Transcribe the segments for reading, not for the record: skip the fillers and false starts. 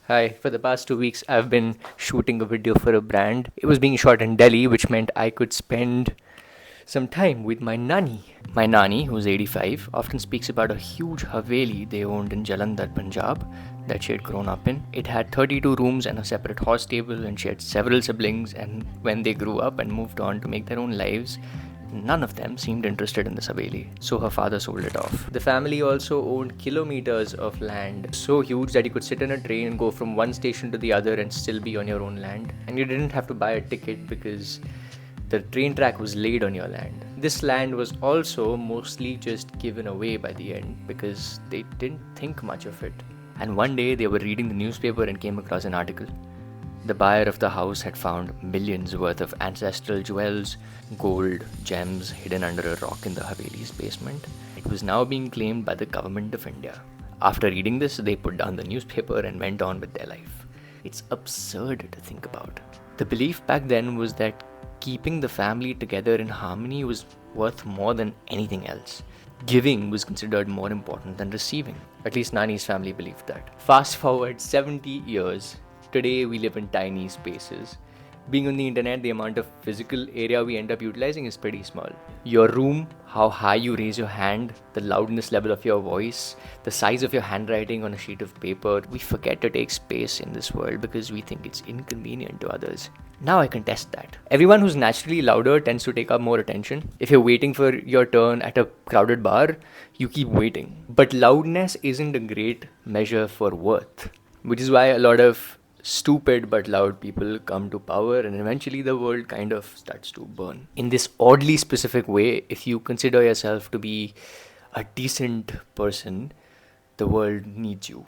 Hi, for the past 2 weeks, I've been shooting a video for a brand. It was being shot in Delhi, which meant I could spend some time with my nani. My nani, who's 85, often speaks about a huge Haveli they owned in Jalandhar, Punjab, that she had grown up in. It had 32 rooms and a separate horse stable, and she had several siblings. And when they grew up and moved on to make their own lives, none of them seemed interested in this Haveli, so her father sold it off. The family also owned kilometers of land, so huge that you could sit in a train and go from one station to the other and still be on your own land. And you didn't have to buy a ticket because the train track was laid on your land. This land was also mostly just given away by the end because they didn't think much of it. And one day they were reading the newspaper and came across an article. The buyer of the house had found millions worth of ancestral jewels, gold, gems hidden under a rock in the Haveli's basement. It was now being claimed by the government of India. After reading this, they put down the newspaper and went on with their life. It's absurd to think about. The belief back then was that keeping the family together in harmony was worth more than anything else. Giving was considered more important than receiving. At least Nani's family believed that. Fast forward 70 years. Today we live in tiny spaces. Being on the internet, the amount of physical area we end up utilizing is pretty small. Your room, how high you raise your hand, the loudness level of your voice, the size of your handwriting on a sheet of paper, we forget to take space in this world because we think it's inconvenient to others. Now I contest that. Everyone who's naturally louder tends to take up more attention. If you're waiting for your turn at a crowded bar, you keep waiting. But loudness isn't a great measure for worth, which is why a lot of stupid but loud people come to power, and eventually the world kind of starts to burn. In this oddly specific way, if you consider yourself to be a decent person, the world needs you.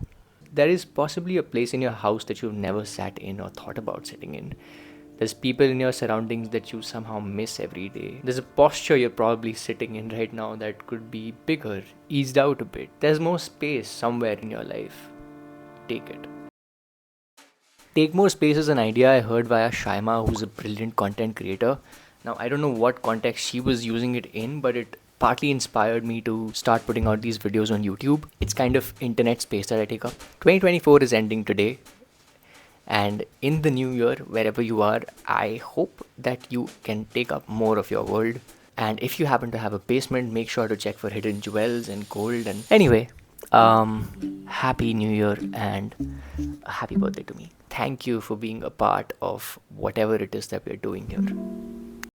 There is possibly a place in your house that you've never sat in or thought about sitting in. There's people in your surroundings that you somehow miss every day. There's a posture you're probably sitting in right now that could be bigger, eased out a bit. There's more space somewhere in your life. Take it. Take More Space is an idea I heard via Shaima, who's a brilliant content creator. Now, I don't know what context she was using it in, but it partly inspired me to start putting out these videos on YouTube. It's kind of internet space that I take up. 2024 is ending today. And in the new year, wherever you are, I hope that you can take up more of your world. And if you happen to have a basement, make sure to check for hidden jewels and gold. And anyway, happy new year and a happy birthday to me. Thank you for being a part of whatever it is that we're doing here.